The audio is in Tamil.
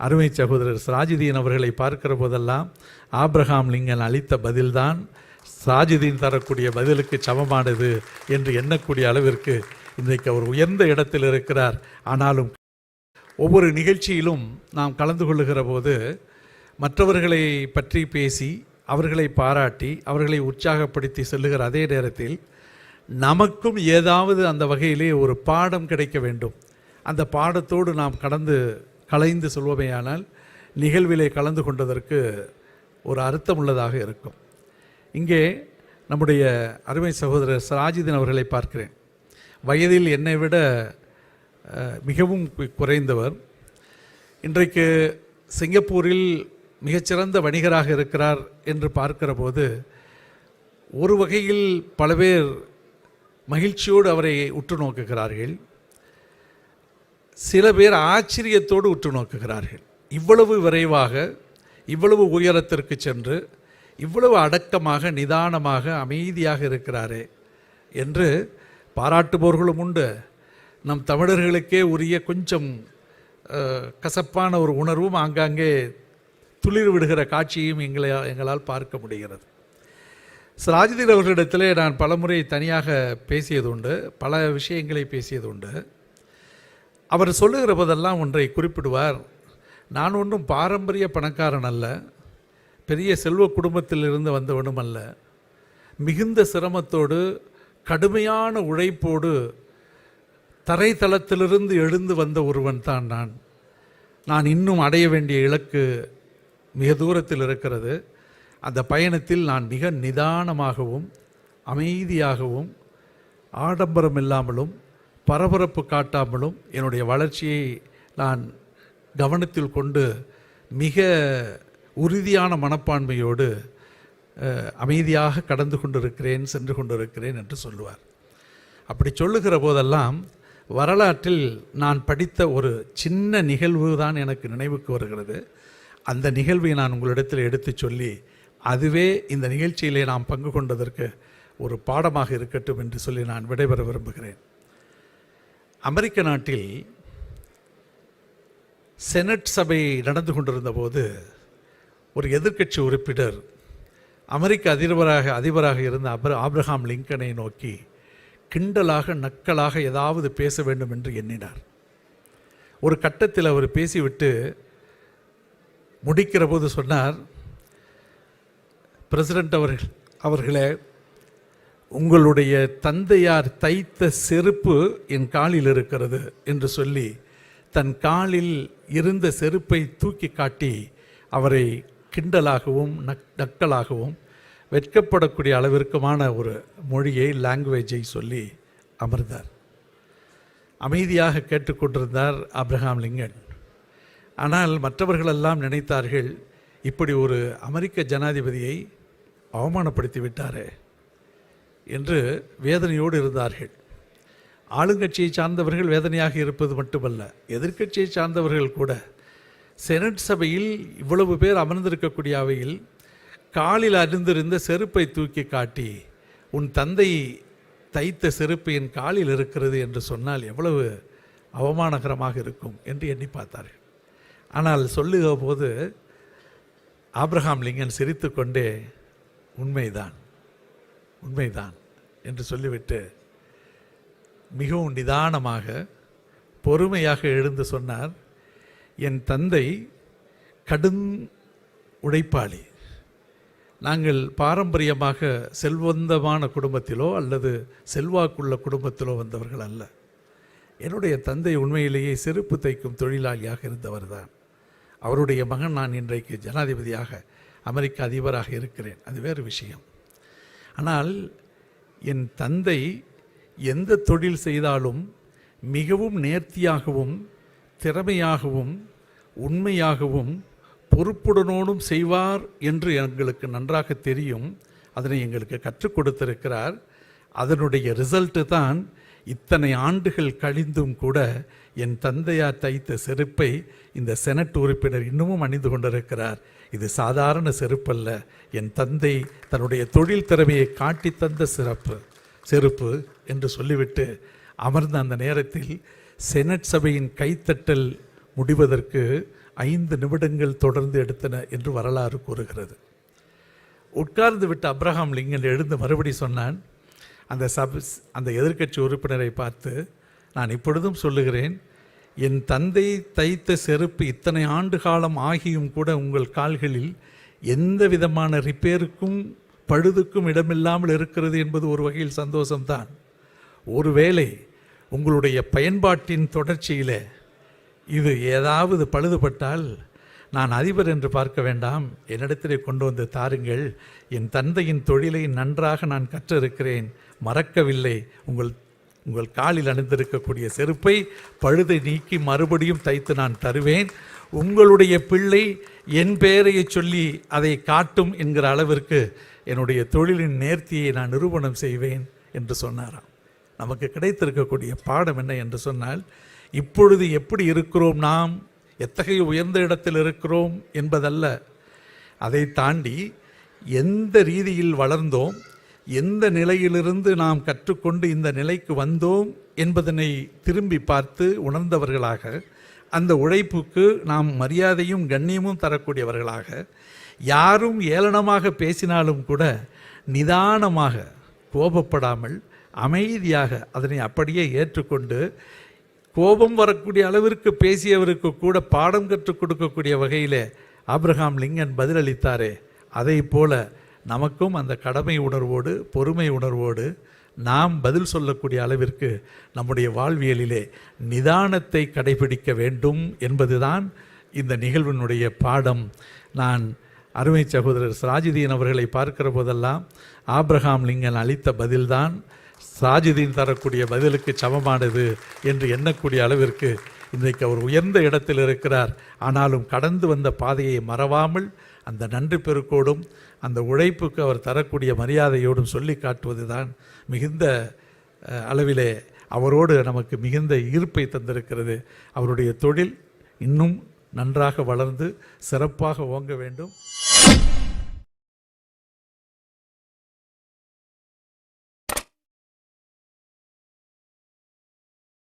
அருமை சகோதரர் சிராஜுதீன் அவர்களை பார்க்கிற போதெல்லாம் ஆப்ரஹாம் லிங்கன் அளித்த பதில்தான் சிராஜுதீன் தரக்கூடிய பதிலுக்கு சமமானது என்று எண்ணக்கூடிய அளவிற்கு இன்றைக்கு அவர் உயர்ந்த இடத்தில் இருக்கிறார். ஆனாலும் ஒவ்வொரு நிகழ்ச்சியிலும் நாம் கலந்து கொள்ளுகிற போது மற்றவர்களை பற்றி பேசி அவர்களை பாராட்டி அவர்களை உற்சாகப்படுத்தி செல்லுகிற அதே நேரத்தில் நமக்கும் ஏதாவது அந்த வகையிலே ஒரு பாடம் கிடைக்க வேண்டும். அந்த பாடத்தோடு நாம் கலைந்து சொல்வமையானால் நிகழ்விலே கலந்து கொண்டதற்கு ஒரு அர்த்தமுள்ளதாக இருக்கும். இங்கே நம்முடைய அருமை சகோதரர் சிராஜுதீன் அவர்களை பார்க்கிறேன். வயதில் என்னை விட மிகவும் குறைந்தவர். இன்றைக்கு சிங்கப்பூரில் மிகச்சிறந்த வணிகராக இருக்கிறார் என்று பார்க்கிற போது ஒரு வகையில் பல பேர் மகிழ்ச்சியோடு அவரை உற்று நோக்குகிறார்கள். சில பேர் ஆச்சரியத்தோடு உற்று நோக்குகிறார்கள். இவ்வளவு விரைவாக இவ்வளவு உயரத்திற்கு சென்று இவ்வளவு அடக்கமாக நிதானமாக அமைதியாக இருக்கிறாரே என்று பாராட்டுபவர்களும் உண்டு. நம் தமிழர்களுக்கே உரிய கொஞ்சம் கசப்பான ஒரு உணர்வும் ஆங்காங்கே துளிர் விடுகிற காட்சியும் எங்களால் பார்க்க முடிகிறது. சிராஜுதீன் அவர்களிடத்திலே நான் பலமுறை தனியாக பேசியதுண்டு, பல விஷயங்களை பேசியதுண்டு. அவர் சொல்லுகிற போதெல்லாம் ஒன்றை குறிப்பிடுவார். நான் ஒன்றும் பாரம்பரிய பணக்காரன் அல்ல, பெரிய செல்வ குடும்பத்திலிருந்து வந்தவனும் அல்ல. மிகுந்த சிரமத்தோடு கடுமையான உழைப்போடு தரைத்தளத்திலிருந்து எழுந்து வந்த ஒருவன் தான் நான் இன்னும் அடைய வேண்டிய இலக்கு மிக தூரத்தில் இருக்கிறது. அந்த பயணத்தில் நான் மிக நிதானமாகவும் அமைதியாகவும் ஆடம்பரம் இல்லாமலும் பரபரப்பு காட்டாமலும் என்னுடைய வளர்ச்சியை நான் கவனத்தில் கொண்டு மிக உறுதியான மனப்பான்மையோடு அமைதியாக கடந்து கொண்டிருக்கிறேன், சென்று கொண்டிருக்கிறேன் என்று சொல்லுவார். அப்படி சொல்லுகிற போதெல்லாம் வரலாற்றில் நான் படித்த ஒரு சின்ன நிகழ்வு தான் எனக்கு நினைவுக்கு வருகிறது. அந்த நிகழ்வை நான் உங்களிடத்தில் எடுத்து சொல்லி அதுவே இந்த நிகழ்ச்சியிலே நாம் பங்கு கொண்டதற்கு ஒரு பாடமாக இருக்கட்டும் என்று சொல்லி நான் விடைபெற விரும்புகிறேன். அமெரிக்க நாட்டில் செனட் சபை நடந்து கொண்டிருந்த போது ஒரு எதிர்க்கட்சி உறுப்பினர் அமெரிக்க அதிபராக இருந்த ஆப்ரஹாம் லிங்கனை நோக்கி கிண்டலாக நக்கலாக ஏதாவது பேச வேண்டும் என்று எண்ணினார். ஒரு கட்டத்தில் அவர் பேசிவிட்டு முடிக்கிற போது சொன்னார், பிரசிடென்ட் அவர்களே, உங்களுடைய தந்தையார் தைத்த செருப்பு என் காலில் இருக்கிறது என்று சொல்லி தன் காலில் இருந்த செருப்பை தூக்கி காட்டி அவரை கிண்டலாகவும் நக்கலாகவும் வெட்கப்படக்கூடிய அளவிற்குமான ஒரு மொழியை லாங்குவேஜை சொல்லி அமர்ந்தார். அமைதியாக கேட்டுக்கொண்டிருந்தார் ஆப்ரஹாம் லிங்கன். ஆனால் மற்றவர்களெல்லாம் நினைத்தார்கள், இப்படி ஒரு அமெரிக்க ஜனாதிபதியை அவமானப்படுத்தி விட்டாரே என்று வேதனையோடு இருந்தார்கள். ஆளுங்கட்சியை சார்ந்தவர்கள் வேதனையாக இருப்பது மட்டுமல்ல, எதிர்க்கட்சியை சார்ந்தவர்கள் கூட செனட் சபையில் இவ்வளவு பேர் அமர்ந்திருக்கக்கூடிய அவையில் காலில் அணிந்திருந்த செருப்பை தூக்கி காட்டி உன் தந்தை தைத்த செருப்பு என் காலில் இருக்கிறது என்று சொன்னால் எவ்வளவு அவமானகரமாக இருக்கும் என்று எண்ணி பார்த்தார்கள். ஆனால் சொல்லுகிற போது ஆப்ரஹாம் லிங்கன் சிரித்து கொண்டே உண்மைதான் என்று சொல்லிவிட்டு மிகவும் நிதானமாக பொறுமையாக எழுந்து சொன்னார், என் தந்தை கடும் உழைப்பாளி. நாங்கள் பாரம்பரியமாக செல்வந்தமான குடும்பத்திலோ அல்லது செல்வாக்குள்ள குடும்பத்திலோ வந்தவர்கள் அல்ல. என்னுடைய தந்தை உண்மையிலேயே செருப்பு தைக்கும் தொழிலாளியாக இருந்தவர் தான். அவருடைய மகன் நான் இன்றைக்கு ஜனாதிபதியாக அமெரிக்க அதிபராக இருக்கிறேன், அது வேறு விஷயம். ஆனால் என் தந்தை எந்த தொழில் செய்தாலும் மிகவும் நேர்த்தியாகவும் திறமையாகவும் உண்மையாகவும் பொறுப்புடனோடும் செய்வார் என்று எங்களுக்கு நன்றாக தெரியும். அதனை எங்களுக்கு கற்றுக் கொடுத்திருக்கிறார். அதனுடைய ரிசல்ட்டு தான் இத்தனை ஆண்டுகள் கழிந்தும் கூட என் தந்தையார் தைத்த செருப்பை இந்த செனட் உறுப்பினர் இன்னமும் அணிந்து கொண்டிருக்கிறார். இது சாதாரண செருப்பல்ல, என் தந்தை தன்னுடைய தொழில் திறமையை காட்டி தந்த செருப்பு என்று சொல்லிவிட்டு அமர்ந்த அந்த நேரத்தில் செனட் சபையின் கைத்தட்டல் முடிவதற்கு 5 நிமிடங்கள் தொடர்ந்து எடுத்தன என்று வரலாறு கூறுகிறது. உட்கார்ந்து விட்டு அப்ரஹாம் லிங்கன் எழுந்து மறுபடி சொன்னான். அந்த எதிர்க்கட்சி உறுப்பினரை பார்த்து, நான் இப்பொழுதும் சொல்லுகிறேன், என் தந்தை தைத்த செருப்பு இத்தனை ஆண்டு காலம் ஆகியும் கூட உங்கள் கால்களில் எந்த விதமான ரிப்பேருக்கும் பழுதுக்கும் இடமில்லாமல் இருக்கிறது என்பது ஒரு வகையில் சந்தோஷம்தான். ஒருவேளை உங்களுடைய பயன்பாட்டின் தொடர்ச்சியில் இது ஏதாவது பழுதுபட்டால் நான் அதிபர் என்று பார்க்க வேண்டாம், என்னிடத்திலே கொண்டு வந்து தாருங்கள். என் தந்தையின் தொழிலை நன்றாக நான் கற்றிருக்கிறேன், மறக்கவில்லை. உங்கள் காலில் அணிந்திருக்கக்கூடிய செருப்பை பழுதை நீக்கி மறுபடியும் தைத்து நான் தருவேன். உங்களுடைய பிள்ளை என் பெயரையை சொல்லி அதை காட்டும் என்கிற அளவிற்கு என்னுடைய தொழிலின் நேர்த்தியை நான் நிரூபணம் செய்வேன் என்று சொன்னாராம். நமக்கு கிடைத்திருக்கக்கூடிய பாடம் என்ன என்று சொன்னால், இப்பொழுது எப்படி இருக்கிறோம், நாம் எத்தகைய உயர்ந்த இடத்தில் இருக்கிறோம் என்பதல்ல, அதை தாண்டி எந்த ரீதியில் வளர்ந்தோம், எந்த நிலையிலிருந்து நாம் கற்றுக்கொண்டு இந்த நிலைக்கு வந்தோம் என்பதனை திரும்பி பார்த்து உணர்ந்தவர்களாக, அந்த உழைப்புக்கு நாம் மரியாதையும் கண்ணியமும் தரக்கூடியவர்களாக, யாரும் ஏளனமாக பேசினாலும் கூட நிதானமாக கோபப்படாமல் அமைதியாக அதனை அப்படியே ஏற்றுக்கொண்டு, கோபம் வரக்கூடிய அளவிற்கு பேசியவருக்கு கூட பாடம் கற்றுக் கொடுக்கக்கூடிய வகையில் ஆபிரகாம் லிங்கன் பதிலளித்தாரே, அதை போல நமக்கும் அந்த கடமை உணர்வோடு பொறுமை உணர்வோடு நாம் பதில் சொல்லக்கூடிய அளவிற்கு நம்முடைய வாழ்வியலிலே நிதானத்தை கடைபிடிக்க வேண்டும் என்பதுதான் இந்த நிகழ்வினுடைய பாடம். நான் அருமை சகோதரர் சிராஜுதீன் அவர்களை பார்க்கிற போதெல்லாம் ஆபிரகாம் லிங்கன் அளித்த பதில்தான் சிராஜுதீன் தரக்கூடிய பதிலுக்கு சமமானது என்று எண்ணக்கூடிய அளவிற்கு இன்றைக்கு அவர் உயர்ந்த இடத்தில் இருக்கிறார். ஆனாலும் கடந்து வந்த பாதையை மறவாமல் அந்த நன்றி பெருக்கோடும் அந்த உழைப்புக்கு அவர் தரக்கூடிய மரியாதையோடும் சொல்லி காட்டுவது தான் மிகுந்த அளவிலே அவரோடு நமக்கு மிகுந்த ஈர்ப்பை தந்திருக்கிறது. அவருடைய தொழில் இன்னும் நன்றாக வளர்ந்து சிறப்பாக ஓங்க வேண்டும்.